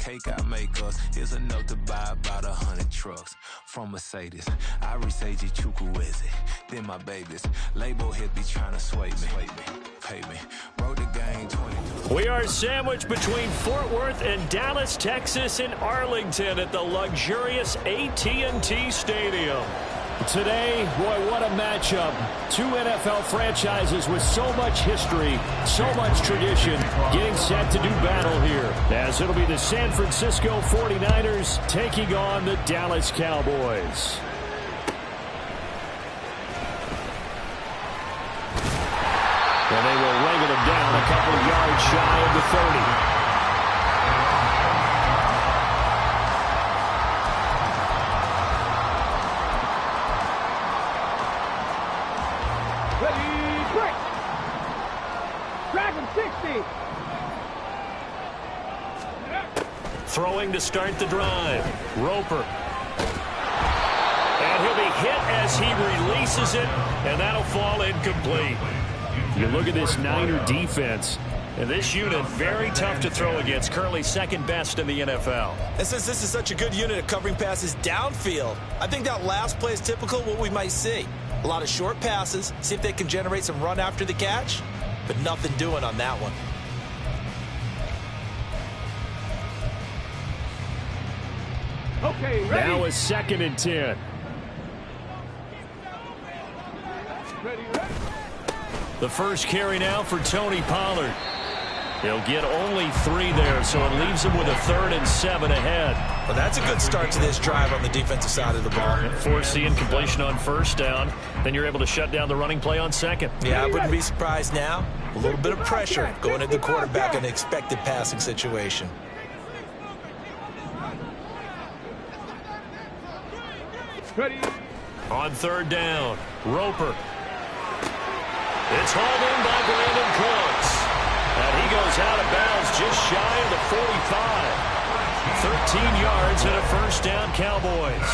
cake, I make us. Here's enough to buy about 100 trucks. From Mercedes, I resage Chukwueze. Then my babies, label hit be trying to sway me. Pay me, wrote the game 22. We are sandwiched between Fort Worth and Dallas, Texas, and Arlington at the luxurious AT&T Stadium. Today, boy, what a matchup. Two NFL franchises with so much history, so much tradition, getting set to do battle here. As it'll be the San Francisco 49ers taking on the Dallas Cowboys. And they will wrangle him down a couple of yards shy of the 30. Throwing to start the drive. Roper. And he'll be hit as he releases it, and that'll fall incomplete. You look at this Niner defense, and this unit very tough to throw against, currently second best in the NFL. And since this is such a good unit at covering passes downfield, I think that last play is typical of what we might see. A lot of short passes, see if they can generate some run after the catch, but nothing doing on that one. Okay, ready. Now a 2nd and 10. Ready. The first carry now for Tony Pollard. He'll get only 3 there, so it leaves him with a 3rd and 7 ahead. Well, that's a good start to this drive on the defensive side of the ball. Force the incompletion on 1st down. Then you're able to shut down the running play on 2nd. Yeah, I wouldn't be surprised now. A little bit of pressure going at the quarterback in an expected passing situation. Ready. On 3rd down, Roper. It's hauled in by Brandon Cooks. And he goes out of bounds just shy of the 45. 13 yards and a 1st down, Cowboys.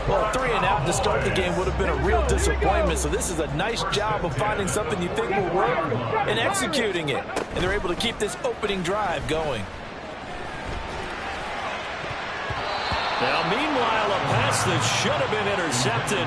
Well, 3 and out to start the game would have been a real disappointment, so this is a nice job of finding something you think will work and executing it. And they're able to keep this opening drive going. Now, meanwhile, a pass that should have been intercepted,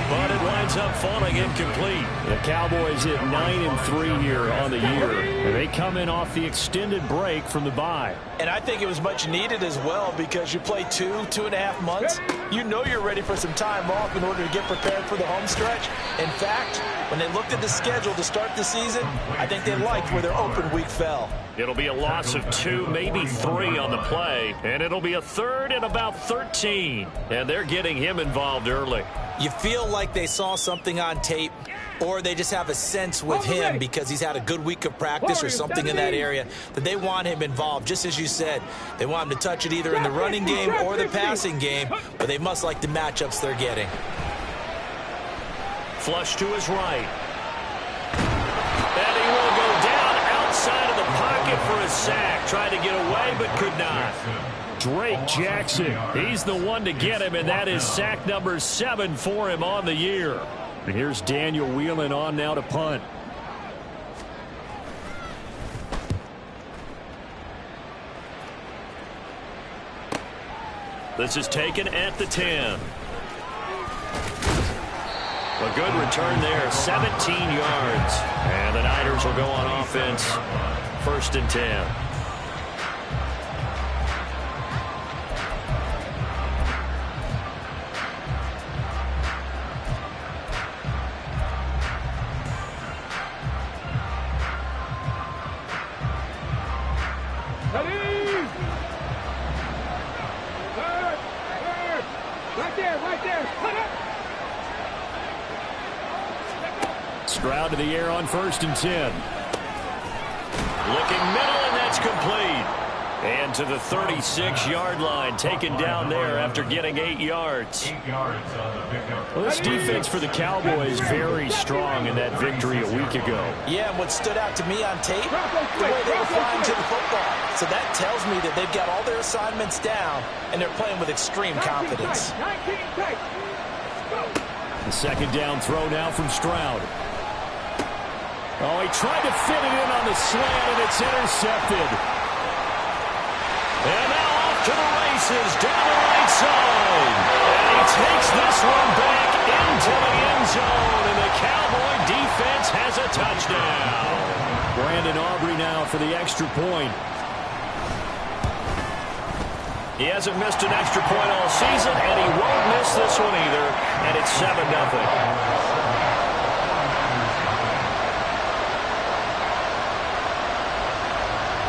but it winds up falling incomplete. The Cowboys at 9-3 here on the year. And they come in off the extended break from the bye. And I think it was much needed as well because you play 2.5 months. You know you're ready for some time off in order to get prepared for the home stretch. In fact, when they looked at the schedule to start the season, I think they liked where their open week fell. It'll be a loss of 2, maybe 3 on the play, and it'll be a 3rd and about 13. And they're getting him involved early. You feel like they saw something on tape, or they just have a sense with him because he's had a good week of practice or something in that area that they want him involved. Just as you said, they want him to touch it either in the running game or the passing game, but they must like the matchups they're getting. Flush to his right. And he will go down outside of the pocket for a sack. Tried to get away, but could not. Drake Jackson, he's the one to get him, and that is sack number 7 for him on the year. And here's Daniel Whelan on now to punt. This is taken at the 10. A good return there, 17 yards. And the Niners will go on offense, 1st and 10. Stroud to the air on 1st and 10. Looking middle, and that's complete. And to the 36-yard line, taken down there after getting 8 yards. Well, this defense for the Cowboys very strong in that victory a week ago. Yeah, and what stood out to me on tape, the way they were flying to the football. So that tells me that they've got all their assignments down, and they're playing with extreme confidence. The 2nd down throw now from Stroud. Oh, he tried to fit it in on the slant, and it's intercepted. And now to the races down the right side. And he takes this one back into the end zone, and the Cowboy defense has a touchdown. Brandon Aubrey now for the extra point. He hasn't missed an extra point all season, and he won't miss this one either, and it's 7-0.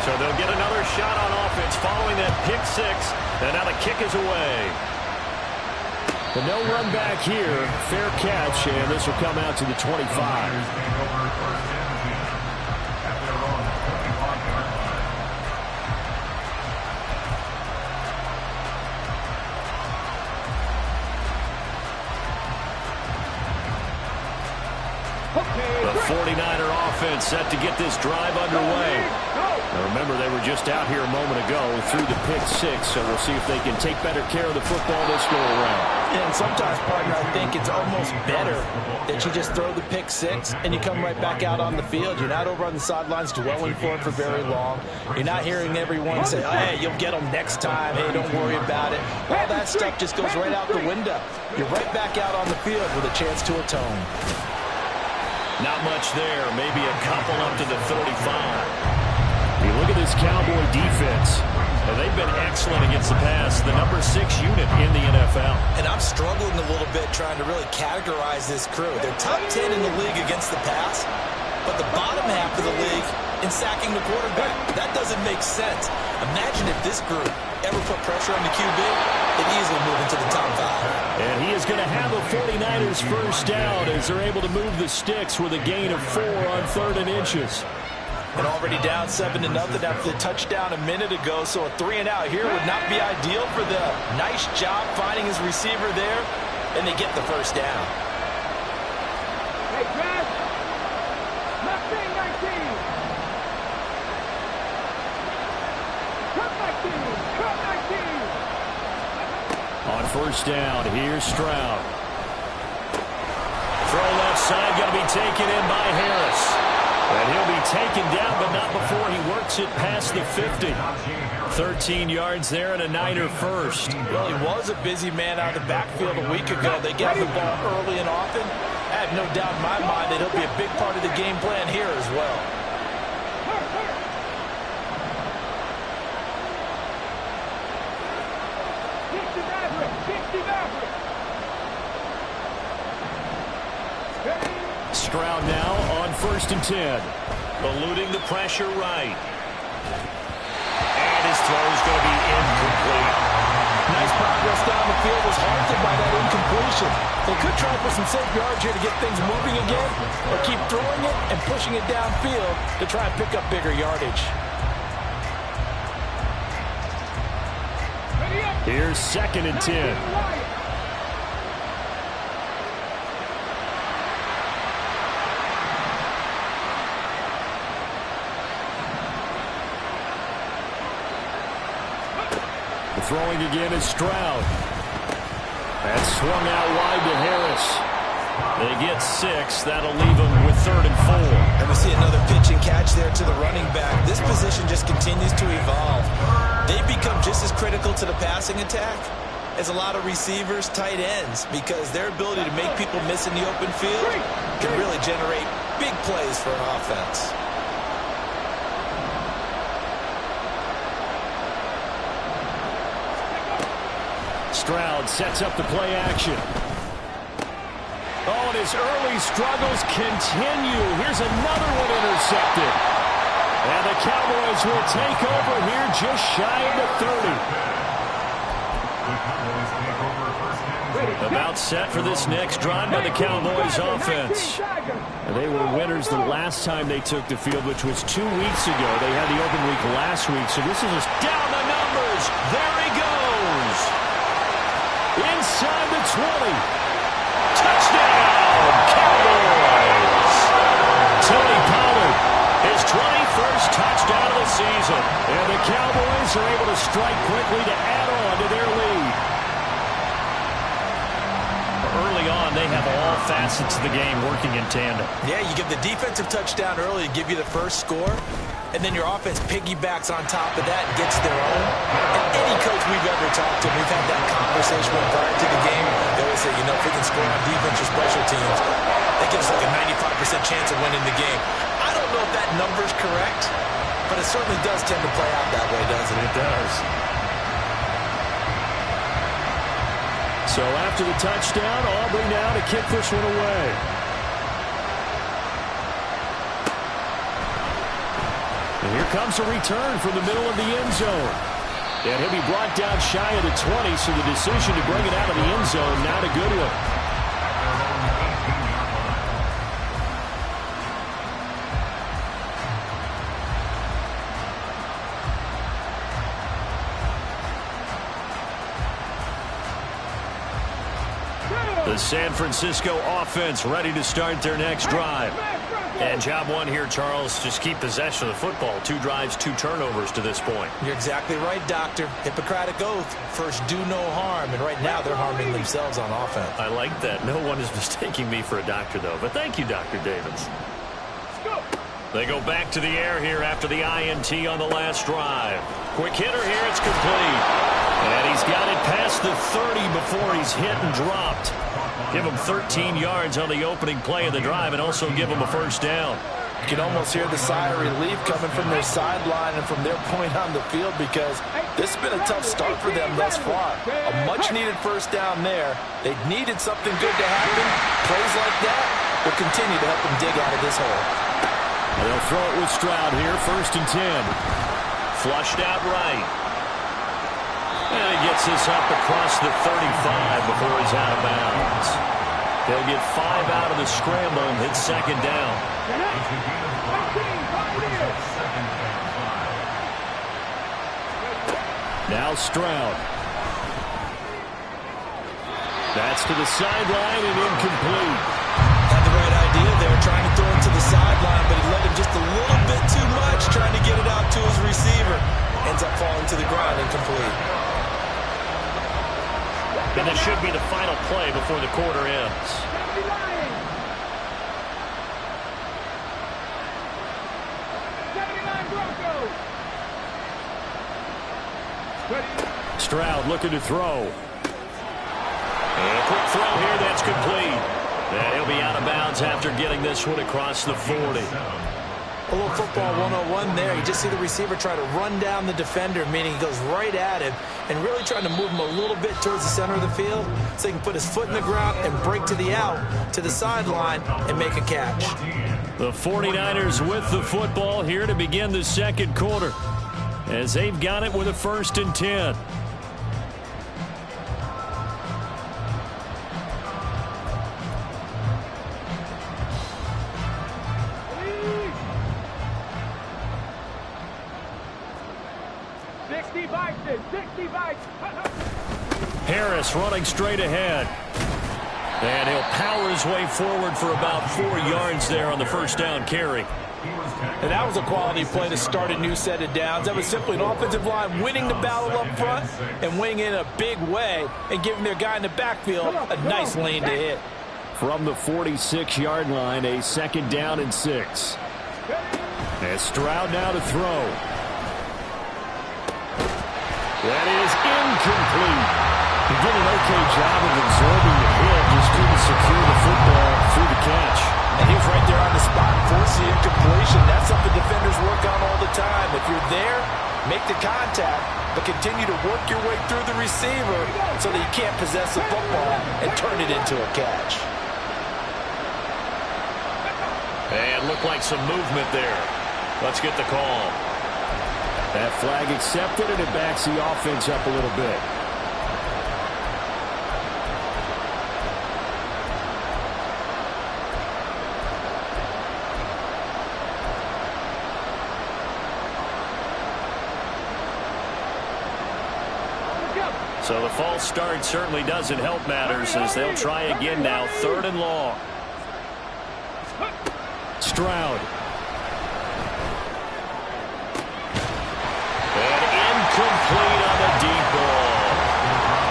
So they'll get another shot on offense following that pick six, and now the kick is away. The no run back here, fair catch, and this will come out to the 25. The 49er offense set to get this drive underway. Now remember, they were just out here a moment ago through the pick six, so we'll see if they can take better care of the football this go around. And sometimes, partner, I think it's almost better that you just throw the pick six and you come right back out on the field. You're not over on the sidelines dwelling for it for very long. You're not hearing everyone say, oh, hey, you'll get them next time. Hey, don't worry about it. All that stuff just goes right out the window. You're right back out on the field with a chance to atone. Not much there. Maybe a couple up to the 35. You look at this Cowboy defense. And they've been excellent against the pass. The number 6 unit in the NFL. And I'm struggling a little bit trying to really categorize this crew. They're top 10 in the league against the pass, but the bottom half of the league in sacking the quarterback. That doesn't make sense. Imagine if this group ever put pressure on the QB, they'd easily move into the top 5. And he is going to have the 49ers first down as they're able to move the sticks with a gain of 4 on 3rd and inches. And already down 7-0 after the touchdown a minute ago, so a 3-and-out here would not be ideal for them. Nice job finding his receiver there, and they get the first down. Hey, Brad. Left wing 19. Cut 19. Cut 19. On first down, here's Stroud. Throw left side, going to be taken in by Harris. And he'll be taken down, but not before he works it past the 50. 13 yards there and a Niner first. Well, he was a busy man out of the backfield a week ago. They get the ball early and often. I have no doubt in my mind that he'll be a big part of the game plan here as well. Stroud now on 1st and 10. Eluding the pressure right. And his throw is going to be incomplete. Nice progress down the field was halted by that incompletion. They could try for some safe yards here to get things moving again, or keep throwing it and pushing it downfield to try and pick up bigger yardage. Here's 2nd and 10. Throwing again is Stroud. That's swung out wide to Harris. They get 6. That'll leave them with 3rd and 4. And we see another pitch and catch there to the running back. This position just continues to evolve. They become just as critical to the passing attack as a lot of receivers, tight ends, because their ability to make people miss in the open field can really generate big plays for an offense. Stroud sets up the play action. Oh, and his early struggles continue. Here's another one intercepted. And the Cowboys will take over here just shy of the 30. About set for this next drive by the Cowboys offense. And they were winners the last time they took the field, which was 2 weeks ago. They had the open week last week, so this is just down the numbers. There he goes. Inside the 20. Touchdown, Cowboys. Tony Pollard, his 21st touchdown of the season. And the Cowboys are able to strike quickly to add on to their lead. Early on, they have all facets of the game working in tandem. Yeah, you give the defensive touchdown early to give you the first score, and then your offense piggybacks on top of that and gets their own. And any coach we've ever talked to, we've had that conversation with prior to the game. They always say, if we can score on defense or special teams, that gives us like a 95% chance of winning the game. I don't know if that number's correct, but it certainly does tend to play out that way, doesn't it? It does. So after the touchdown, Aubrey now to kick this one away. And here comes a return from the middle of the end zone. And he'll be brought down shy of the 20, so the decision to bring it out of the end zone, not a good one. The San Francisco offense ready to start their next drive. And job one here, Charles, just keep possession of the football. 2 drives, 2 turnovers to this point. You're exactly right, Doctor. Hippocratic oath. First, do no harm. And right now, they're harming themselves on offense. I like that. No one is mistaking me for a doctor, though. But thank you, Dr. Davis. They go back to the air here after the INT on the last drive. Quick hitter here. It's complete. And he's got it past the 30 before he's hit and dropped. Give him 13 yards on the opening play of the drive and also give him a first down. You can almost hear the sigh of relief coming from their sideline and from their point on the field because this has been a tough start for them thus far. A much-needed first down there. They needed something good to happen. Plays like that will continue to help them dig out of this hole. They'll throw it with Stroud here, 1st and 10. Flushed out right. And he gets this up across the 35 before he's out of bounds. They'll get 5 out of the scramble and hit 2nd down. Now Stroud. That's to the sideline and incomplete. Had the right idea there, trying to throw it to the sideline, but he let him just a little bit too much, trying to get it out to his receiver. Ends up falling to the ground, incomplete. And this should be the final play before the quarter ends. Stroud looking to throw. And a quick throw here, that's complete. And he'll be out of bounds after getting this one across the 40. A little football 101 there. You just see the receiver try to run down the defender, meaning he goes right at him and really trying to move him a little bit towards the center of the field so he can put his foot in the ground and break to the out, to the sideline, and make a catch. The 49ers with the football here to begin the 2nd quarter as they've got it with a 1st and 10. Harris running straight ahead. And he'll power his way forward for about 4 yards there on the 1st down carry. And that was a quality play to start a new set of downs. That was simply an offensive line winning the battle up front and winning in a big way and giving their guy in the backfield a nice lane to hit. From the 46-yard line, a 2nd down and 6. And Stroud now to throw. That is incomplete. He did an okay job of absorbing the hit, just couldn't secure the football through the catch. And he was right there on the spot, forcing the incompletion. That's something defenders work on all the time. If you're there, make the contact, but continue to work your way through the receiver so that you can't possess the football and turn it into a catch. And looked like some movement there. Let's get the call. That flag accepted, and it backs the offense up a little bit. So the false start certainly doesn't help matters as they'll try again now. 3rd and long. Stroud. And incomplete on the deep ball.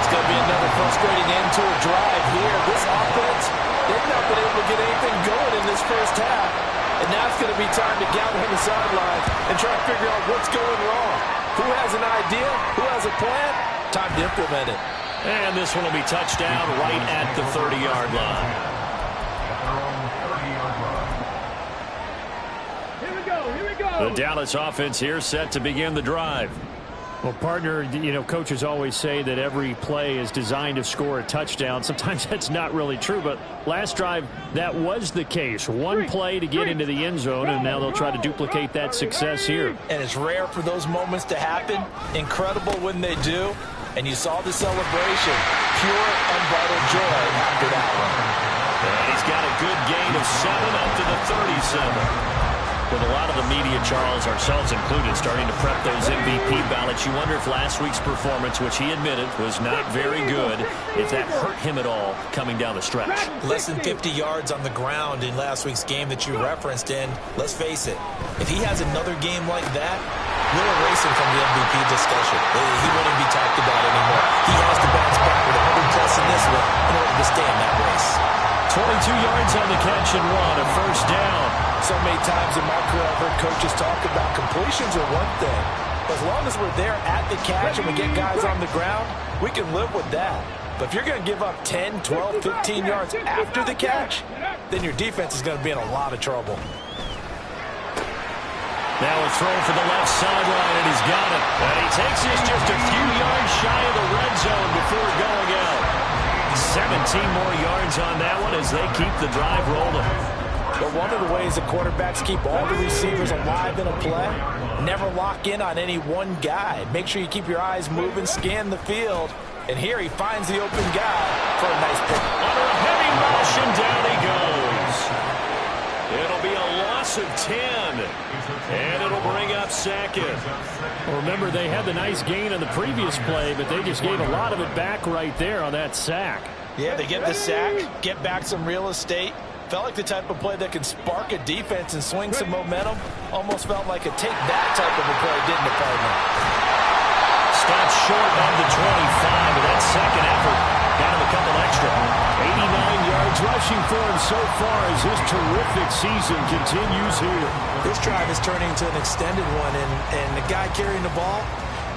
It's going to be another frustrating end to a drive here. This offense, they've not been get anything going in this first half. And now it's going to be time to gather on the sideline and try to figure out what's going wrong. Who has an idea? Who has a plan? Time to implement it. And this one will be touchdown right at the 30-yard line. Here we go. Here we go. The Dallas offense here set to begin the drive. Well, partner, you know, coaches always say that every play is designed to score a touchdown. Sometimes that's not really true, but last drive, that was the case. One play to get into the end zone, and now they'll try to duplicate that success here. And it's rare for those moments to happen. Incredible when they do. And you saw the celebration. Pure, unbridled joy after that one. And he's got a good gain of 7 up to the 37. With a lot of the media, Charles, ourselves included, starting to prep those MVP ballots, you wonder if last week's performance, which he admitted was not very good, if that hurt him at all coming down the stretch. Less than 50 yards on the ground in last week's game that you referenced, and let's face it, if he has another game like that, we'll erase him from the MVP discussion. He wouldn't be talked about anymore. He has to bounce back with 100-plus in this one in order to stay in that race. 22 yards on the catch and 1, a first down. So many times in my career, I've heard coaches talk about completions are one thing. As long as we're there at the catch and we get guys on the ground, we can live with that. But if you're going to give up 10, 12, 15 yards after the catch, then your defense is going to be in a lot of trouble. Now a throw for the left sideline, and he's got it. And he takes this just a few yards shy of the red zone before going out. 17 more yards on that one as they keep the drive rolling. But one of the ways the quarterbacks keep all the receivers alive in a play, never lock in on any one guy. Make sure you keep your eyes moving, scan the field. And here he finds the open guy for a nice pick. Under a heavy rush, and down he goes. It'll be a loss of 10. And it'll bring up second. Well, remember, they had the nice gain on the previous play, but they just gave a lot of it back right there on that sack. Yeah, they get the sack, get back some real estate. Felt like the type of play that can spark a defense and swing some momentum. Almost felt like a take that type of a play, didn't it, partner? Stopped short of the 25, but that second effort got him a couple extra. 89 yards rushing for him so far as his terrific season continues here. This drive is turning into an extended one, and the guy carrying the ball,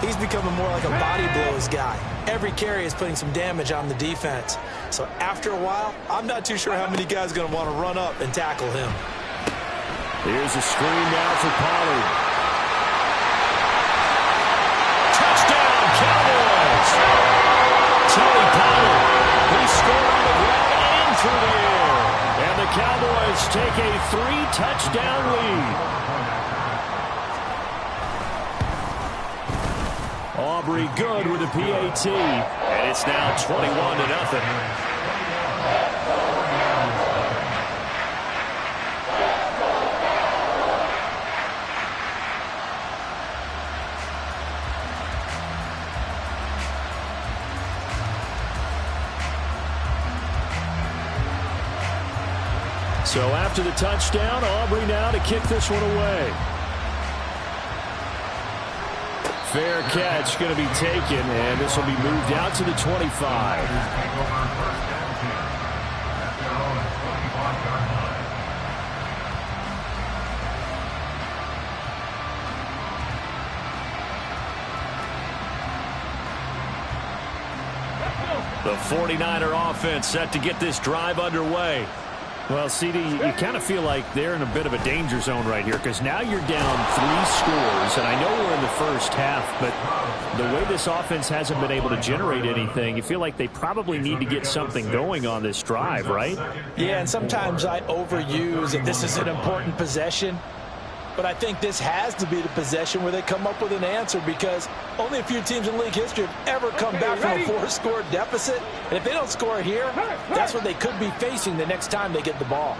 he's becoming more like a body blows guy. Every carry is putting some damage on the defense. So after a while, I'm not too sure how many guys are going to want to run up and tackle him. Here's a screen now for Pollard. Touchdown, Cowboys! Tony Pollard, he scored on the ground and through the air. And the Cowboys take a 3-touchdown lead. Aubrey good with a PAT, and it's now 21-0. So after the touchdown, Aubrey now to kick this one away. Fair catch going to be taken, and this will be moved out to the 25. The 49er offense set to get this drive underway. Well, CD, you kind of feel like they're in a bit of a danger zone right here because now you're down 3 scores, and I know we're in the first half, but the way this offense hasn't been able to generate anything, you feel like they probably need to get something going on this drive, right? Yeah, and sometimes I overuse that this is an important possession, but I think this has to be the possession where they come up with an answer because only a few teams in league history have ever come back from a 4-score deficit. And if they don't score here, that's what they could be facing the next time they get the ball.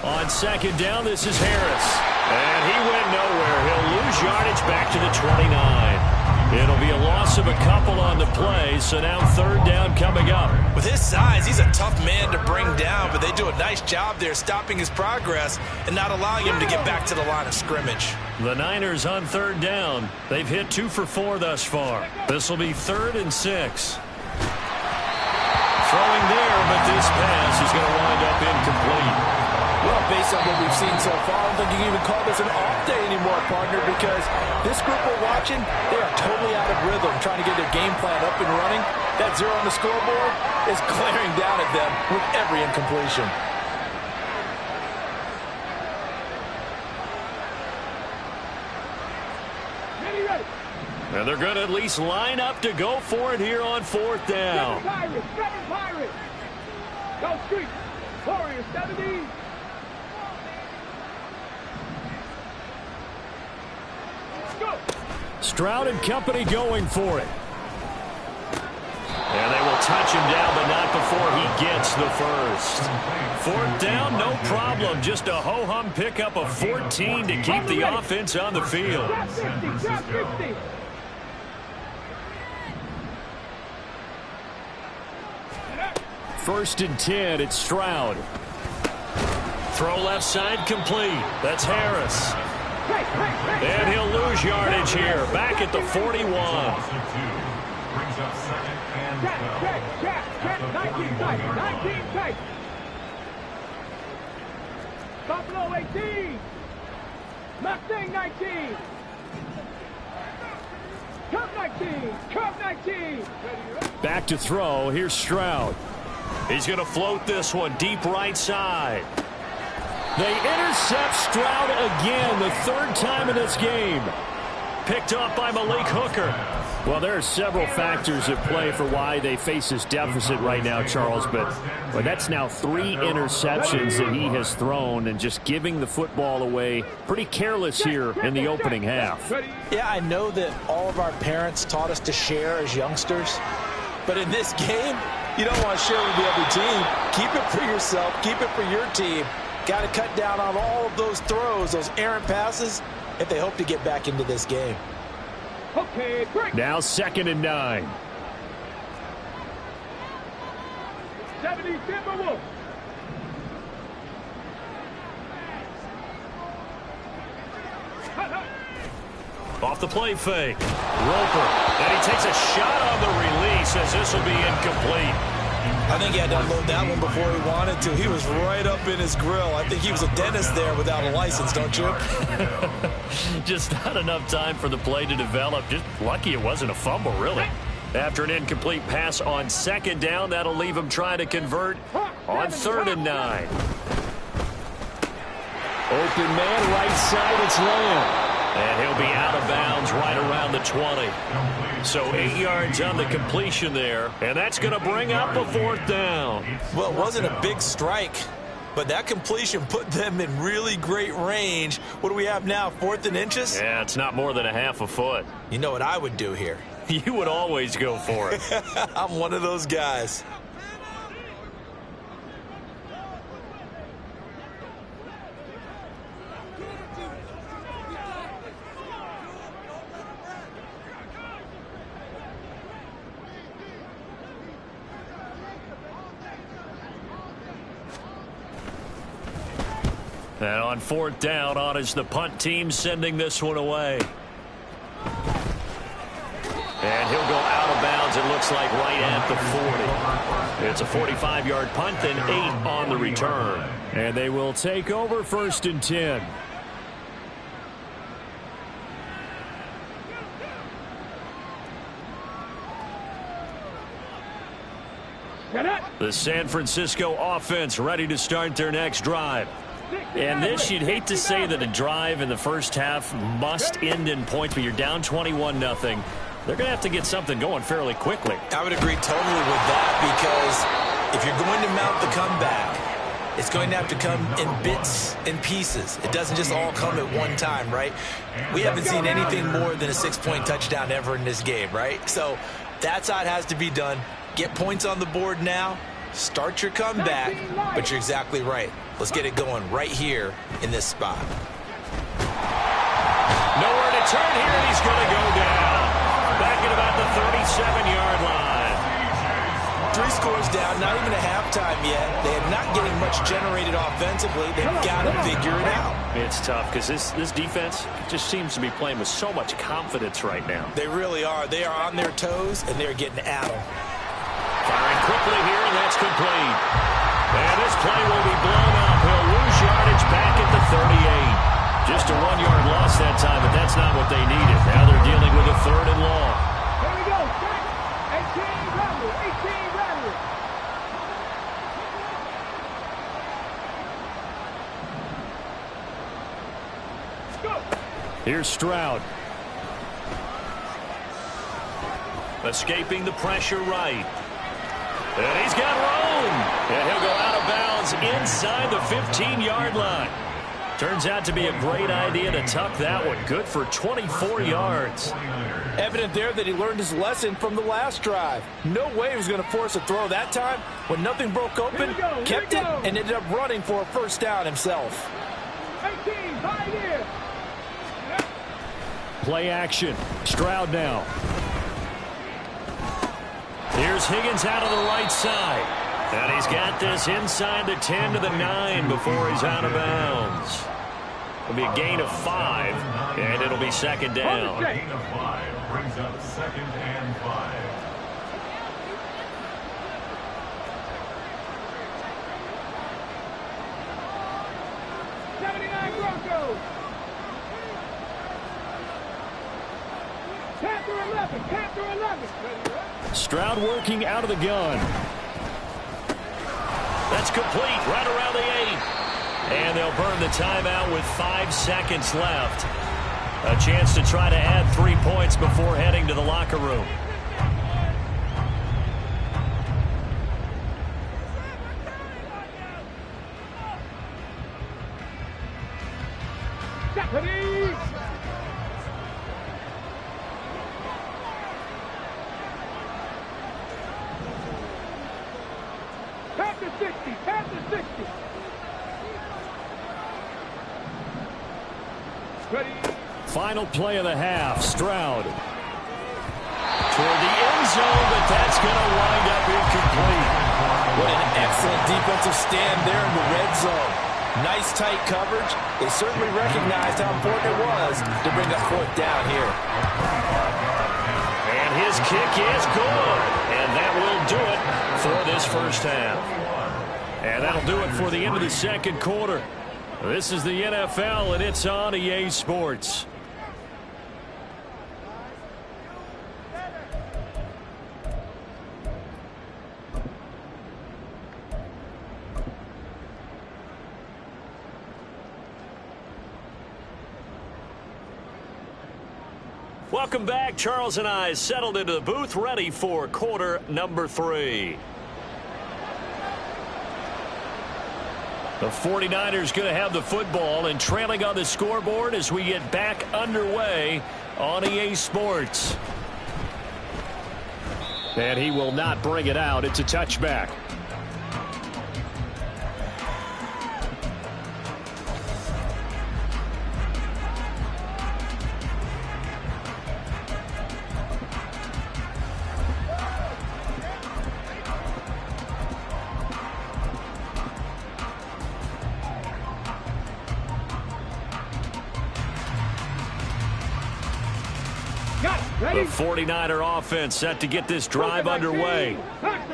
On second down, this is Harris. And he went nowhere. He'll lose yardage back to the 29. It'll be a loss of a couple on the play, so now third down coming up. With his size, he's a tough man to bring down, but they do a nice job there stopping his progress and not allowing him to get back to the line of scrimmage. The Niners on third down. They've hit 2 for 4 thus far. This will be 3rd and 6. Throwing there, but this pass is going to wind up incomplete. Well, based on what we've seen so far, I don't think you can even call this an off day anymore, partner, because this group we're watching, they are totally out of rhythm, trying to get their game plan up and running. That 0 on the scoreboard is glaring down at them with every incompletion. And they're going to at least line up to go for it here on 4th down. Pirates. Go Street. Warriors 70. Go. Stroud and company going for it. And they will touch him down, but not before he gets the first. 4th down, no problem. Just a ho-hum pickup of 14 to keep the offense on the field. Drop 50. 1st and 10, it's Stroud. Throw left side complete. That's Harris. And he'll lose yardage here. Back at the 41. Check. 19 tight. Buffalo 18. Mustang 19. Cub 19. Back to throw. Here's Stroud. He's going to float this one deep right side. They intercept Stroud again, the 3rd time in this game. Picked up by Malik Hooker. Well, there are several factors at play for why they face this deficit right now, Charles, but that's now 3 interceptions that he has thrown and just giving the football away pretty careless here in the opening half. Yeah, I know that all of our parents taught us to share as youngsters, but in this game, you don't want to share with the other team. Keep it for yourself. Keep it for your team. Got to cut down on all of those throws, those errant passes, if they hope to get back into this game. Okay, break. Now 2nd and 9. 70 Timberwolves. Off the play fake. Roper. And he takes a shot on the release as this will be incomplete. I think he had to unload that one before he wanted to. He was right up in his grill. I think he was a dentist there without a license, don't you? Just not enough time for the play to develop. Just lucky it wasn't a fumble, really. After an incomplete pass on 2nd down, that'll leave him trying to convert on 3rd and 9. Open man, right side, it's Lamb. And he'll be out of bounds right around the 20. So 8 yards on the completion there. And that's going to bring up a 4th down. Well, it wasn't a big strike, but that completion put them in really great range. What do we have now, 4th and inches? Yeah, it's not more than a half a foot. You know what I would do here? You would always go for it. I'm one of those guys. And on 4th down, on is the punt team sending this one away. And he'll go out of bounds, it looks like, right at the 40. It's a 45-yard punt, then 8 on the return. And they will take over 1st and 10. The San Francisco offense ready to start their next drive. And this, you'd hate to say that a drive in the first half must end in points, but you're down 21-0. They're going to have to get something going fairly quickly. I would agree totally with that, because if you're going to mount the comeback, it's going to have to come in bits and pieces. It doesn't just all come at one time, right? We haven't seen anything more than a 6-point touchdown ever in this game, right? So that's how it has to be done. Get points on the board now. Start your comeback, but you're exactly right. Let's get it going right here in this spot. Nowhere to turn here, and he's going to go down. Back at about the 37-yard line. 3 scores down, not even a halftime yet. They are not getting much generated offensively. They've got to figure it out. It's tough because this defense just seems to be playing with so much confidence right now. They really are. They are on their toes, and they're getting at them. Firing quickly here, and that's complete. And this play will be blown up. He'll lose yardage back at the 38. Just a 1-yard loss that time, but that's not what they needed. Now they're dealing with a 3rd and long. Here we go. 18 rattle. 18 rattle. Go. Here's Stroud. Escaping the pressure right. And he's got room. And he'll go out of bounds inside the 15-yard line. Turns out to be a great idea to tuck that one. Good for 24 yards. Evident there that he learned his lesson from the last drive. No way he was going to force a throw that time. When nothing broke open, kept it, and ended up running for a 1st down himself. 18, right here. Play action. Stroud now. Here's Higgins out of the right side. And he's got this inside the 10 to the 9 before he's out of bounds. It'll be a gain of 5, and it'll be 2nd down. Gain of 5 brings up 2nd and 5. Broncos. Panther 11. Panther 11. Stroud working out of the gun. That's complete right around the 8. And they'll burn the timeout with 5 seconds left. A chance to try to add 3 points before heading to the locker room. Japanese. Panther 60. Panther 60. Ready. Final play of the half. Stroud toward the end zone, but that's going to wind up incomplete. What an excellent defensive stand there in the red zone. Nice tight coverage. They certainly recognized how important it was to bring up 4th down here. And his kick is good. And that will do it for this 1st half. And that'll do it for the end of the 2nd quarter. This is the NFL, and it's on EA Sports. Welcome back. Charles and I settled into the booth, ready for quarter number 3. The 49ers going to have the football and trailing on the scoreboard as we get back underway on EA Sports. And he will not bring it out. It's a touchback. The 49er offense set to get this drive underway.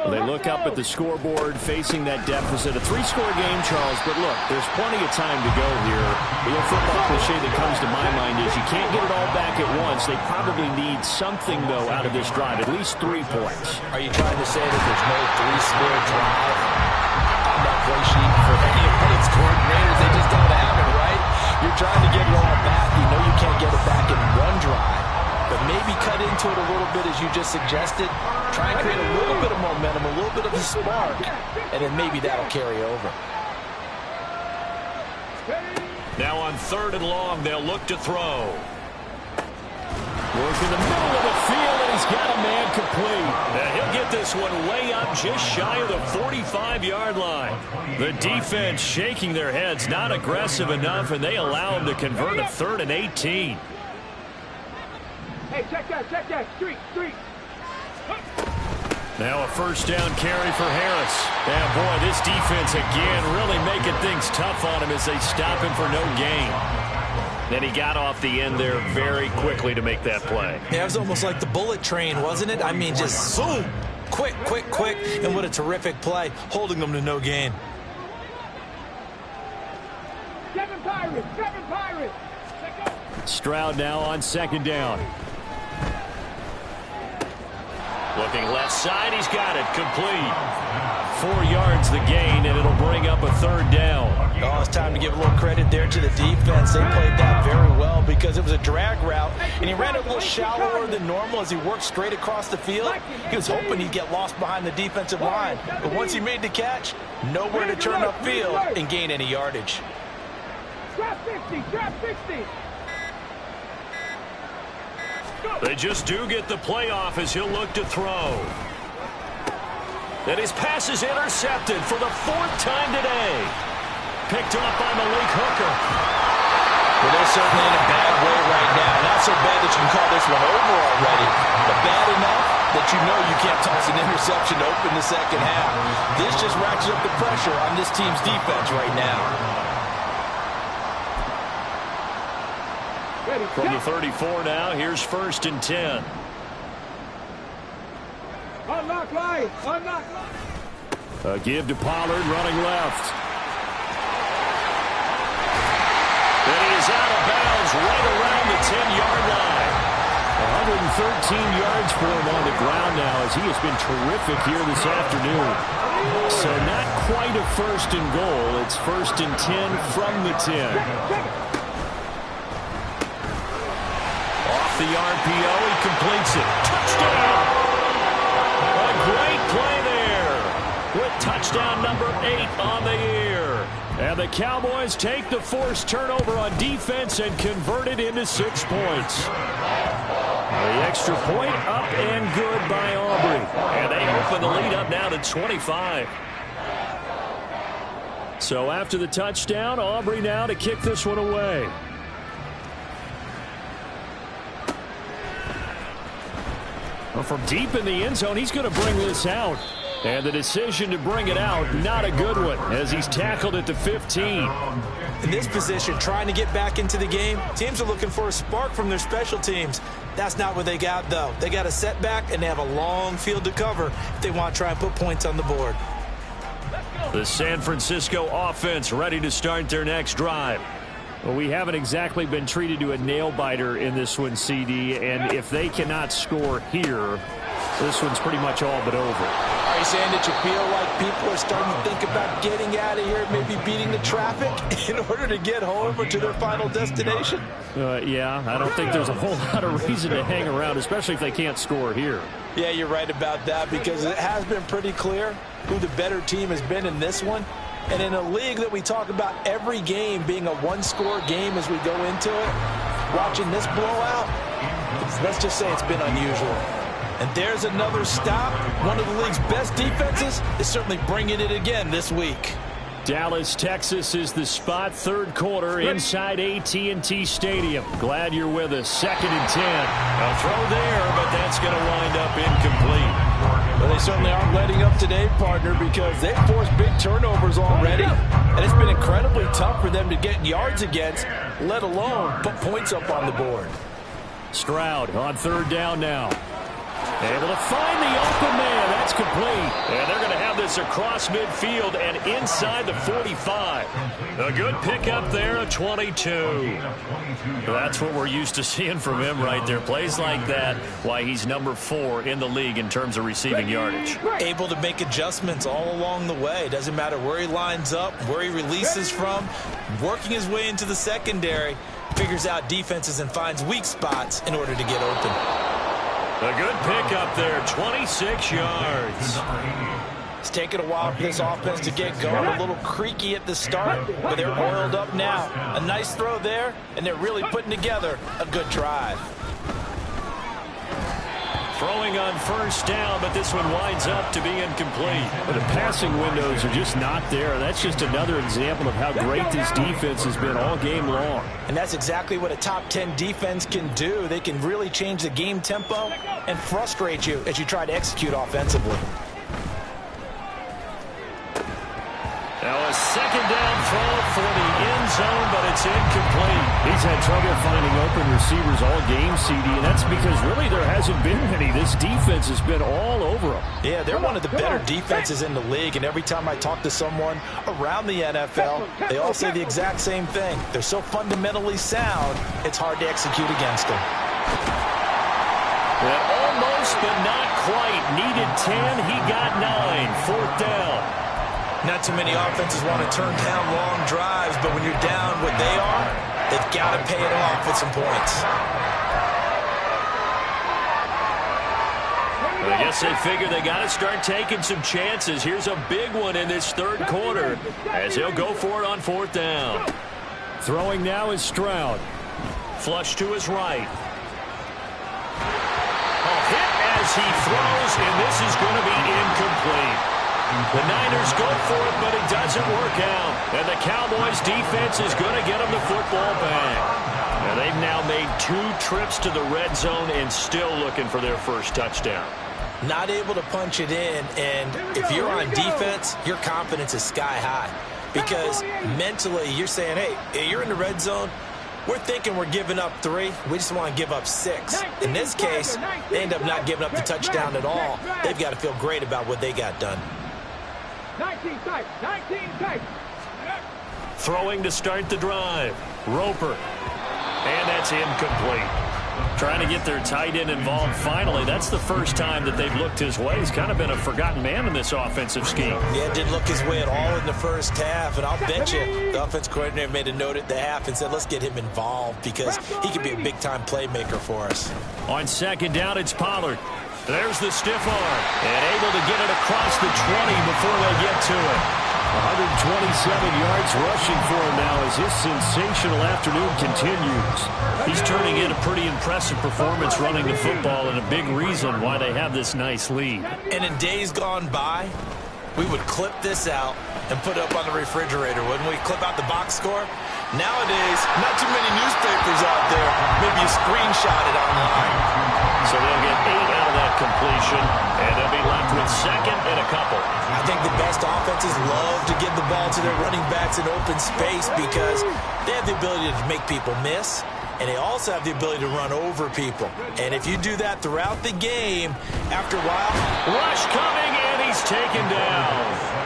They look up at the scoreboard facing that deficit. A 3-score game, Charles, but look, there's plenty of time to go here. The old football cliche that comes to my mind is you can't get it all back at once. They probably need something, though, out of this drive, at least 3 points. Are you trying to say that there's no 3-score drive on that play sheet for any opponent's coordinators? They just don't have it, right? You're trying to get it all back. You know you can't get it back in one drive. But maybe cut into it a little bit as you just suggested. Try and create a little bit of momentum, a little bit of a spark, and then maybe that'll carry over. Now on 3rd and long, they'll look to throw. Work in the middle of the field, and he's got a man complete. And he'll get this one way up just shy of the 45-yard line. The defense shaking their heads, not aggressive enough, and they allow him to convert a 3rd and 18. Hey, check that. Street. Now a 1st down carry for Harris. And boy, this defense again really making things tough on him as they stop him for no gain. Then he got off the end there very quickly to make that play. Yeah, it was almost like the bullet train, wasn't it? I mean, just zoom. Quick, and what a terrific play, holding them to no gain. 7 Pirates, 7 Pirates. Stroud now on second down. Looking left side, he's got it, complete. 4 yards the gain, and it'll bring up a third down. Oh, it's time to give a little credit there to the defense. They played that very well because it was a drag route, and he ran it a little shallower than normal as he worked straight across the field. He was hoping he'd get lost behind the defensive line, but once he made the catch, nowhere to turn upfield and gain any yardage. Drop 60, drop 60. They just do get the playoff as he'll look to throw. And his pass is intercepted for the 4th time today. Picked off by Malik Hooker. Well, they're certainly in a bad way right now. Not so bad that you can call this one over already, but bad enough that you know you can't toss an interception to open the second half. This just ratchets up the pressure on this team's defense right now. From the 34 now, here's 1st and 10. Unlock line, unlock line. A give to Pollard running left. And he is out of bounds right around the 10-yard line. 113 yards for him on the ground now as he has been terrific here this afternoon. So not quite a 1st and goal. It's 1st and 10 from the 10. The RPO, he completes it. Touchdown! A great play there with touchdown number 8 on the year. And the Cowboys take the forced turnover on defense and convert it into 6 points. The extra point up and good by Aubrey. And they open the lead up now to 25. So after the touchdown, Aubrey now to kick this one away. Well, from deep in the end zone, he's going to bring this out. And the decision to bring it out, not a good one, as he's tackled at the 15. In this position, trying to get back into the game, teams are looking for a spark from their special teams. That's not what they got, though. They got a setback, and they have a long field to cover if they want to try and put points on the board. The San Francisco offense ready to start their next drive. Well, we haven't exactly been treated to a nail-biter in this one, CD, and if they cannot score here, this one's pretty much all but over. Are you saying that you feel like people are starting to think about getting out of here, maybe beating the traffic in order to get home or to their final destination? Yeah, I don't think there's a whole lot of reason to hang around, especially if they can't score here. Yeah, you're right about that because it has been pretty clear who the better team has been in this one. And in a league that we talk about every game being a one-score game as we go into it, watching this blowout, let's just say it's been unusual. And there's another stop. One of the league's best defenses is certainly bringing it again this week. Dallas, Texas is the spot, 3rd quarter inside AT&T Stadium. Glad you're with us. 2nd and 10. A throw there, but that's going to wind up incomplete. Well, they certainly aren't letting up today, partner, because they've forced big turnovers already. And it's been incredibly tough for them to get yards against, let alone put points up on the board. Stroud on 3rd down now. Able to find the open man. That's complete. And they're going to have this across midfield and inside the 45. A good pickup there at 22. That's what we're used to seeing from him right there. Plays like that, why he's number 4 in the league in terms of receiving yardage. Able to make adjustments all along the way. Doesn't matter where he lines up, where he releases from. Working his way into the secondary. Figures out defenses and finds weak spots in order to get open. A good pickup there, 26 yards. It's taken a while for this offense to get going. A little creaky at the start, but they're oiled up now. A nice throw there, and they're really putting together a good drive. Throwing on 1st down, but this one winds up to be incomplete. But the passing windows are just not there. That's just another example of how great this defense has been all game long. And that's exactly what a top 10 defense can do. They can really change the game tempo and frustrate you as you try to execute offensively. Now a second down throw for the end zone, but it's incomplete. He's had trouble finding open receivers all game, CD, and that's because really there hasn't been many. This defense has been all over them. Yeah, they're one of the better defenses in the league, and every time I talk to someone around the NFL, they all say the exact same thing. They're so fundamentally sound, it's hard to execute against them. Almost, but not quite. Needed 10. He got 9. Fourth down. Not too many offenses want to turn down long drives, but when you're down what they are, they've got to pay it off with some points. I guess they figure they got to start taking some chances. Here's a big one in this third quarter as he'll go for it on fourth down. Throwing now is Stroud. Flush to his right. Hit as he throws, and this is going to be incomplete. The Niners go for it, but it doesn't work out. And the Cowboys defense is going to get them the football back. And they've now made 2 trips to the red zone and still looking for their first touchdown. Not able to punch it in, and if you're on defense, your confidence is sky high. Because mentally, you're saying, hey, you're in the red zone. We're thinking we're giving up 3. We just want to give up 6. In this case, they end up not giving up the touchdown at all. They've got to feel great about what they got done. 19 type. Throwing to start the drive. Roper. And that's incomplete. Trying to get their tight end involved finally. That's the first time that they've looked his way. He's kind of been a forgotten man in this offensive scheme. Yeah, didn't look his way at all in the first half. And I'll bet you the offense coordinator made a note at the half and said, let's get him involved because he could be a big-time playmaker for us. On second down, it's Pollard. There's the stiff arm. And able to get it across the 20 before they get to it. 127 yards rushing for him now as this sensational afternoon continues. He's turning in a pretty impressive performance running the football and a big reason why they have this nice lead. And in days gone by, we would clip this out and put it up on the refrigerator, wouldn't we? Clip out the box score. Nowadays, not too many newspapers out there. Maybe you screenshot it online. So they'll get 8 out of that completion, and they'll be left with second and a couple. I think the best offenses love to give the ball to their running backs in open space because they have the ability to make people miss, and they also have the ability to run over people. And if you do that throughout the game, after a while... Rush coming, and he's taken down.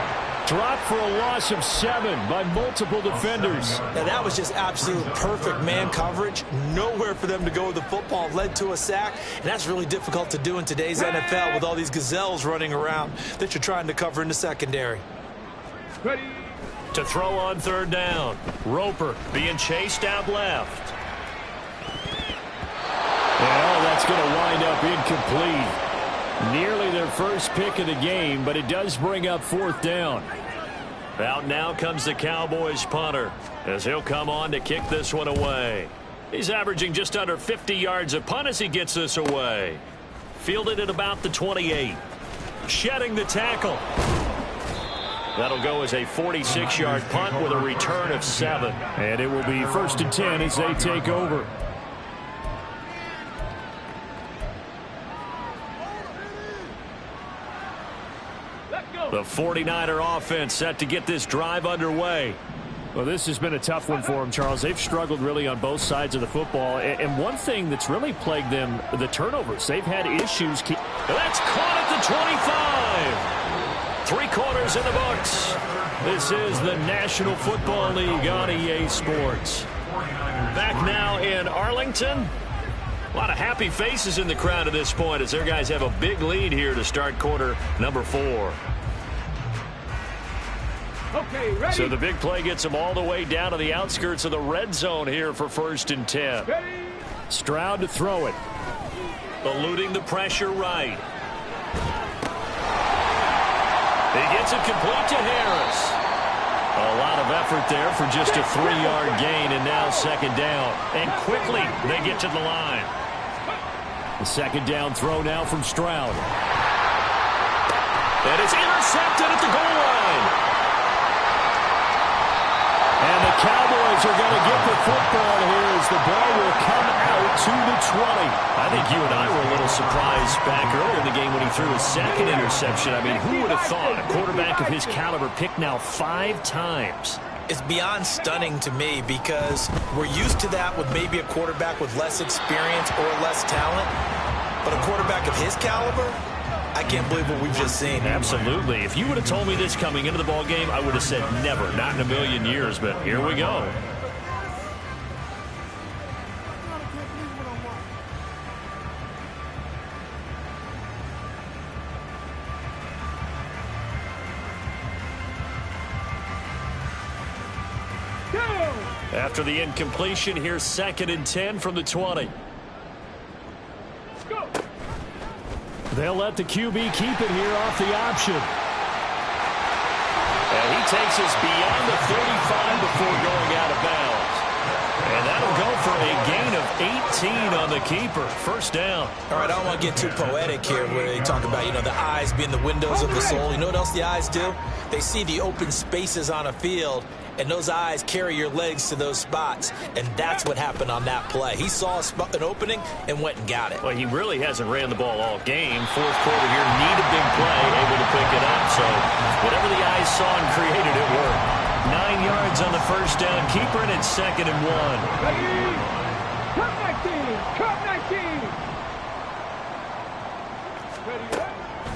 Dropped for a loss of 7 by multiple defenders. Now, that was just absolute perfect man coverage. Nowhere for them to go with the football. Led to a sack, and that's really difficult to do in today's NFL with all these gazelles running around that you're trying to cover in the secondary. Ready. To throw on third down. Roper being chased out left. Well, that's going to wind up incomplete. Nearly their first pick of the game, but it does bring up fourth down. Out now comes the Cowboys punter as he'll come on to kick this one away. He's averaging just under 50 yards a punt as he gets this away. Fielded at about the 28. Shedding the tackle. That'll go as a 46-yard punt with a return of 7. And it will be 1st and 10 as they take over. The 49er offense set to get this drive underway. Well, this has been a tough one for them, Charles. They've struggled really on both sides of the football. And one thing that's really plagued them, the turnovers. They've had issues. That's caught at the 25. 3 quarters in the books. This is the National Football League on EA Sports. Back now in Arlington. A lot of happy faces in the crowd at this point as their guys have a big lead here to start quarter number 4. Okay, ready. So the big play gets them all the way down to the outskirts of the red zone here for 1st and 10. Ready. Stroud to throw it. Eluding the pressure right. He gets it complete to Harris. A lot of effort there for just a 3-yard gain, and now second down. And quickly they get to the line. The second down throw now from Stroud. And it's intercepted at the goal line. And the Cowboys are going to get the football here as the ball will come out to the 20. I think you and I were a little surprised back earlier in the game when he threw his second interception. I mean, who would have thought a quarterback of his caliber picked now 5 times? It's beyond stunning to me because we're used to that with maybe a quarterback with less experience or less talent. But a quarterback of his caliber, I can't believe what we've just seen. Absolutely. If you would have told me this coming into the ball game, I would have said never, not in a million years. But here we go. After the incompletion, here's 2nd and 10 from the 20. Go. They'll let the QB keep it here off the option. And he takes us beyond the 35 before going out of bounds. And that'll go for a gain of 18 on the keeper. First down. All right, I don't want to get too poetic here where they talk about, the eyes being the windows of the soul. You know what else the eyes do? They see the open spaces on a field, and those eyes carry your legs to those spots, and that's what happened on that play. He saw an opening and went and got it. Well, he really hasn't ran the ball all game. Fourth quarter here, need a big play, able to pick it up. So whatever the eyes saw and created, it worked. 9 yards on the first down. Keeper, and it's 2nd and 1. Ready? Cut 19. Cut 19. Ready?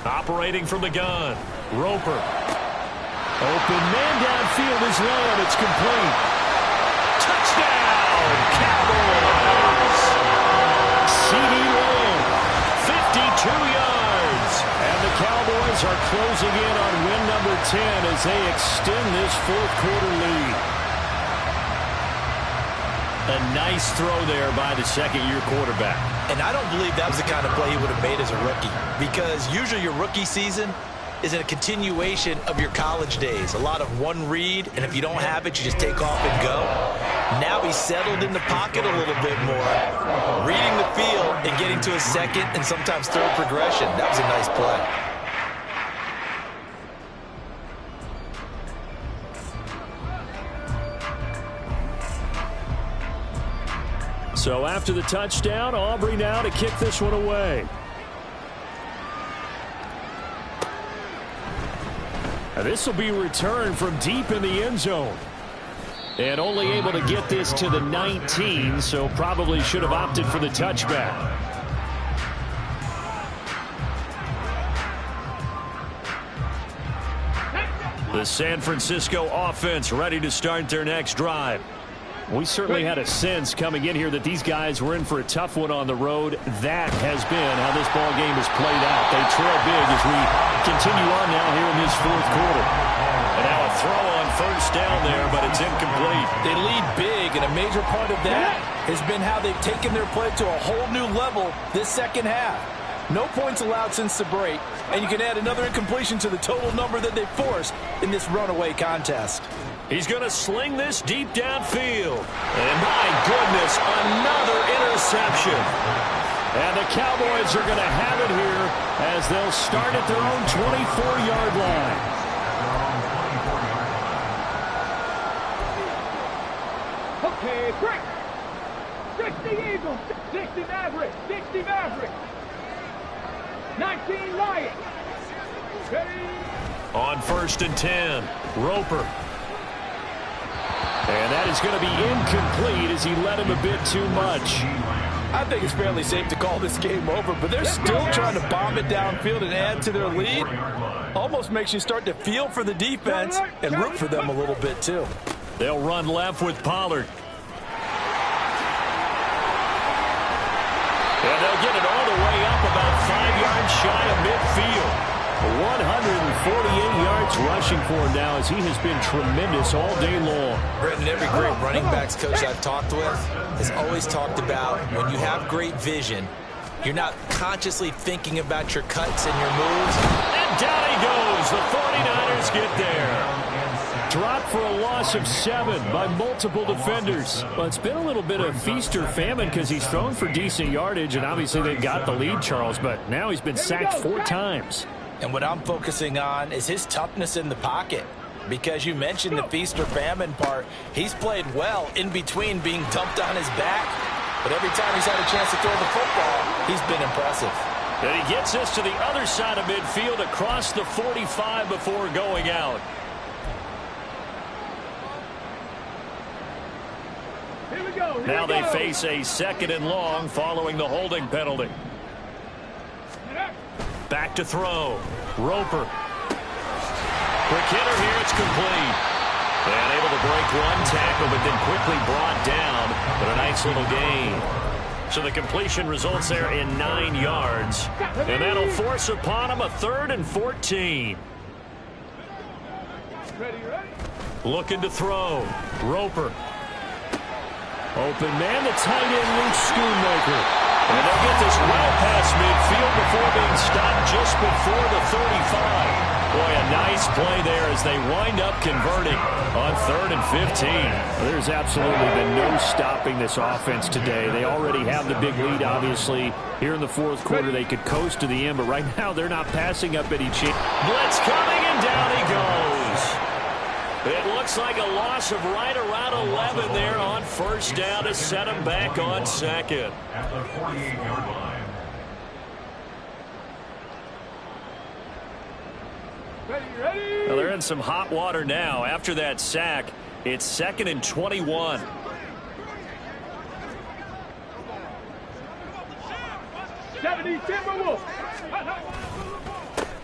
Operating from the gun. Roper. Open man downfield is Lamb. It's complete. Touchdown, Cowboys. CeeDee Lamb, 52 yards. And the Cowboys are closing in on win number 10 as they extend this fourth quarter lead. A nice throw there by the second-year quarterback. And I don't believe that was the kind of play he would have made as a rookie, because usually your rookie season is a continuation of your college days. A lot of one read, and if you don't have it, you just take off and go. Now he's settled in the pocket a little bit more, reading the field and getting to a second and sometimes third progression. That was a nice play. So after the touchdown, Aubrey now to kick this one away. And this will be returned from deep in the end zone. And only able to get this to the 19, so probably should have opted for the touchback. The San Francisco offense ready to start their next drive. We certainly had a sense coming in here that these guys were in for a tough one on the road. That has been how this ball game has played out. They trail big as we continue on now here in this fourth quarter. And now a throw on first down there, but it's incomplete. They lead big, and a major part of that has been how they've taken their play to a whole new level this second half. No points allowed since the break, and you can add another incompletion to the total number that they forced in this runaway contest. He's going to sling this deep downfield. And my goodness, another interception. And the Cowboys are going to have it here as they'll start at their own 24-yard line. Okay, break. 60 Eagles, 60 Mavericks, 60 Mavericks. 19 Lions. Ready? On 1st and 10, Roper. And that is going to be incomplete as he led him a bit too much. I think it's fairly safe to call this game over, but they're still trying to bomb it downfield and add to their lead. Almost makes you start to feel for the defense and root for them a little bit too. They'll run left with Pollard. And they'll get it all the way up about 5 yards shy of midfield. 148 yards rushing for him now as he has been tremendous all day long. Brendan, every great running backs coach I've talked with has always talked about when you have great vision, you're not consciously thinking about your cuts and your moves. And down he goes. The 49ers get there. Dropped for a loss of 7 by multiple defenders. Well, it's been a little bit of feast or famine because he's thrown for decent yardage, and obviously they've got the lead, Charles, but now he's been sacked 4 times. And what I'm focusing on is his toughness in the pocket. Because you mentioned the feast or famine part. He's played well in between being dumped on his back but every time he's had a chance to throw the football, he's been impressive. And he gets this to the other side of midfield across the 45 before going out. Here we go. Now they face a 2nd and long following the holding penalty. Back to throw. Roper. Quick hitter here. It's complete. And able to break one tackle, but then quickly brought down. But a nice little gain. So the completion results there in 9 yards. And that'll force upon him a 3rd and 14. Looking to throw. Roper. Open man, the tight end, Luke Schoonmaker. And they'll get this well past midfield before being stopped just before the 35. Boy, a nice play there as they wind up converting on 3rd and 15. There's absolutely been no stopping this offense today. They already have the big lead, obviously. Here in the 4th quarter, they could coast to the end, but right now they're not passing up any chance. Blitz coming, and down he goes. It looks like a loss of right around 11 there on 1st down to set him back on 2nd. At the 48-yard line. Ready. Well, they're in some hot water now. After that sack, it's 2nd and 21.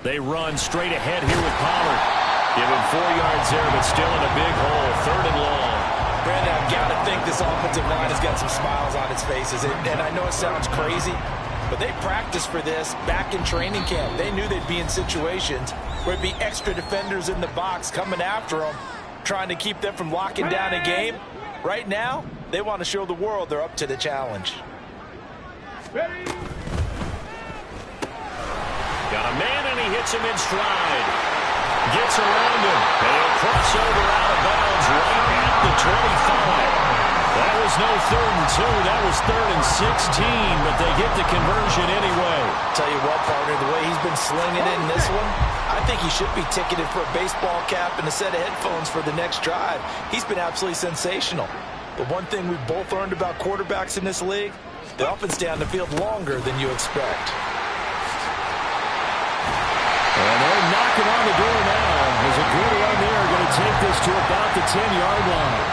They run straight ahead here with Pollard. Give him 4 yards there, but still in a big hole. 3rd and long. Brandon, I've got to think this offensive line has got some smiles on its faces. And I know it sounds crazy, but they practiced for this back in training camp. They knew they'd be in situations where it'd be extra defenders in the box coming after them, trying to keep them from locking down a game. Right now, they want to show the world they're up to the challenge. Got a man, and he hits him in stride. Gets around him, and he'll cross over out of bounds right at the 25. That was no 3rd and 2. That was 3rd and 16, but they get the conversion anyway. Tell you what, partner, the way he's been slinging it in this one, I think he should be ticketed for a baseball cap and a set of headphones for the next drive. He's been absolutely sensational. But one thing we've both learned about quarterbacks in this league, they often stay on the field longer than you expect. And they're knocking on the door now. There's a good run there, going to take this to about the 10-yard line.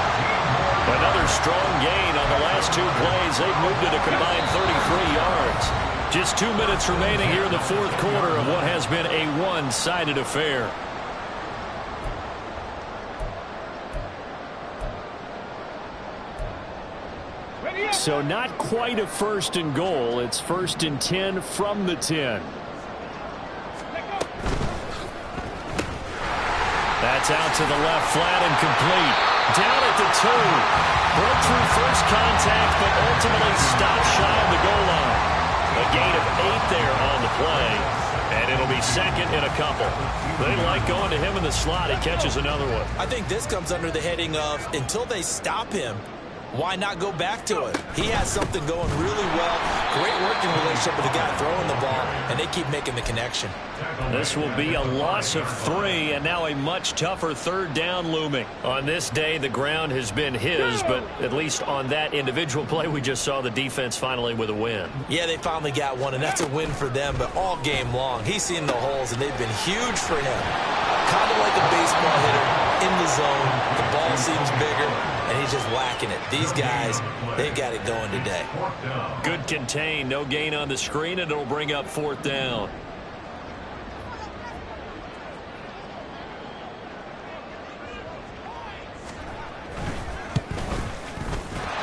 Another strong gain on the last 2 plays. They've moved it a combined 33 yards. Just 2 minutes remaining here in the 4th quarter of what has been a one-sided affair. So not quite a 1st and goal. It's 1st and 10 from the 10. That's out to the left, flat and complete. Down at the 2. Broke through first contact, but ultimately stopped shy of the goal line. A gain of 8 there on the play, and it'll be 2nd and a couple. They like going to him in the slot. He catches another one. I think this comes under the heading of, until they stop him, why not go back to it? He has something going really well. Great working relationship with the guy throwing the ball, and they keep making the connection. This will be a loss of 3, and now a much tougher 3rd down looming. On this day, the ground has been his, but at least on that individual play, we just saw the defense finally with a win. Yeah, they finally got one, and that's a win for them, but all game long, he's seen the holes, and they've been huge for him. Kind of like a baseball hitter in the zone. The ball seems bigger, and he's just whacking it. These guys, they've got it going today. Good contain, no gain on the screen, and it'll bring up 4th down.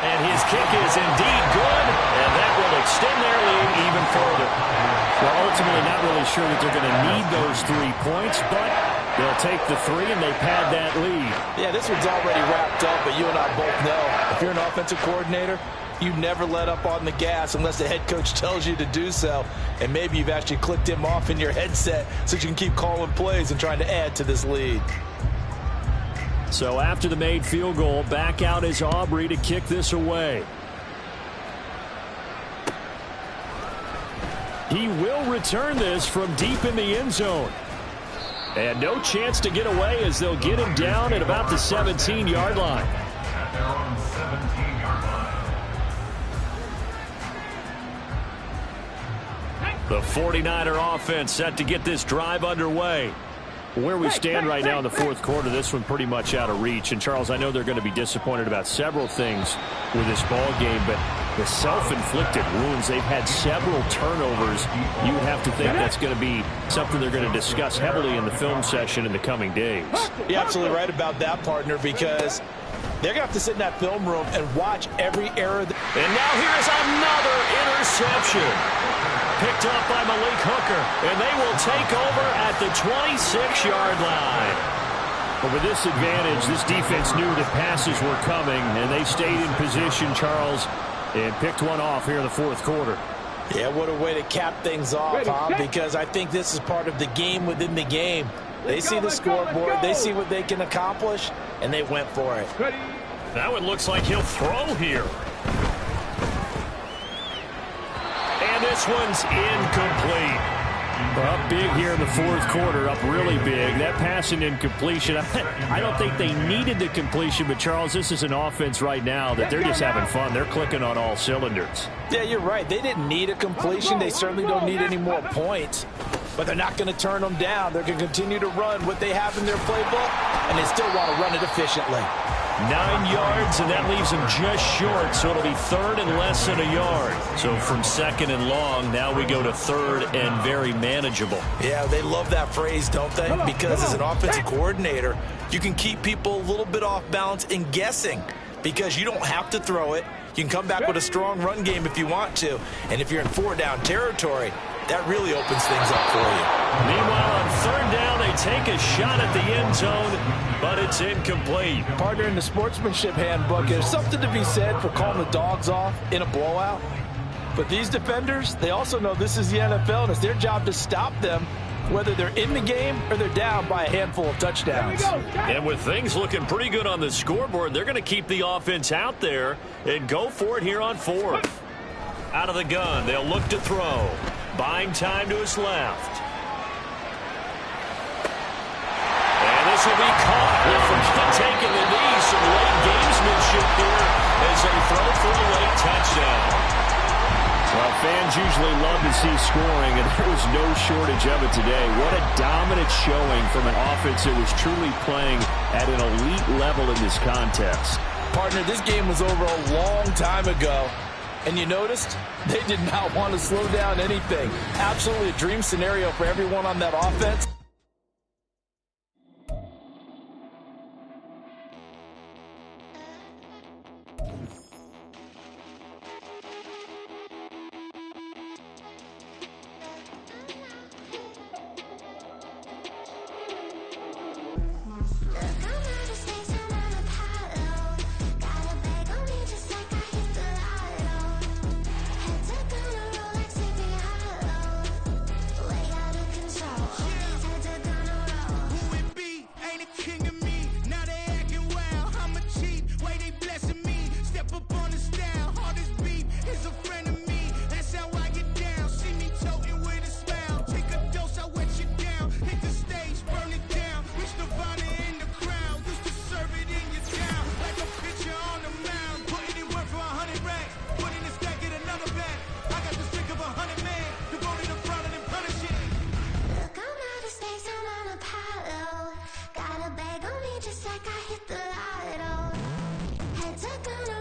And his kick is indeed good, and that will extend their lead even further. Well, ultimately not really sure that they're going to need those 3 points, but they'll take the 3 and they pad that lead. Yeah, this one's already wrapped up, but you and I both know if you're an offensive coordinator, you never let up on the gas unless the head coach tells you to do so. And maybe you've actually clicked him off in your headset so you can keep calling plays and trying to add to this lead. So after the made field goal, back out is Aubrey to kick this away. He will return this from deep in the end zone. And no chance to get away as they'll get him down at about the 17-yard line. At their own 17-yard line. The 49er offense set to get this drive underway. Where we stand right now in the fourth quarter, this one pretty much out of reach. And, Charles, I know they're going to be disappointed about several things with this ball game, but the self-inflicted wounds, they've had several turnovers. You would have to think that's going to be something they're going to discuss heavily in the film session in the coming days. You're absolutely right about that, partner, because they're going to have to sit in that film room and watch every error. And now here's another interception. Picked up by Malik Hooker, and they will take over at the 26-yard line. But with this advantage, this defense knew that passes were coming, and they stayed in position, Charles, and picked one off here in the fourth quarter. Yeah, what a way to cap things off, huh? Because I think this is part of the game within the game. They see the scoreboard, they see what they can accomplish, and they went for it. That one looks like he'll throw here. And this one's incomplete. Up big here in the fourth quarter, up really big. That pass and incompletion, I don't think they needed the completion, but, Charles, this is an offense right now that they're just having fun. They're clicking on all cylinders. Yeah, you're right. They didn't need a completion. They certainly don't need any more points, but they're not going to turn them down. They're going to continue to run what they have in their playbook, and they still want to run it efficiently. 9 yards, and that leaves them just short, so it'll be third and less than a yard. So from second and long, now we go to third and very manageable. Yeah, they love that phrase, don't they? Because as an offensive coordinator, you can keep people a little bit off balance and guessing because you don't have to throw it. You can come back with a strong run game if you want to. And if you're in four-down territory, that really opens things up for you. Meanwhile, on third down, they take a shot at the end zone, but it's incomplete. Partner, in the sportsmanship handbook, there's something to be said for calling the dogs off in a blowout. But these defenders, they also know this is the NFL, and it's their job to stop them, whether they're in the game or they're down by a handful of touchdowns. And with things looking pretty good on the scoreboard, they're going to keep the offense out there and go for it here on fourth. Out of the gun, they'll look to throw. Buying time to his left. And this will be caught. They'll forget taking the knee. Some late gamesmanship here as they throw for a late touchdown. Well, fans usually love to see scoring, and there was no shortage of it today. What a dominant showing from an offense that was truly playing at an elite level in this contest. Partner, this game was over a long time ago. And you noticed they did not want to slow down anything. Absolutely a dream scenario for everyone on that offense. Just like I hit the lotto. Head to gun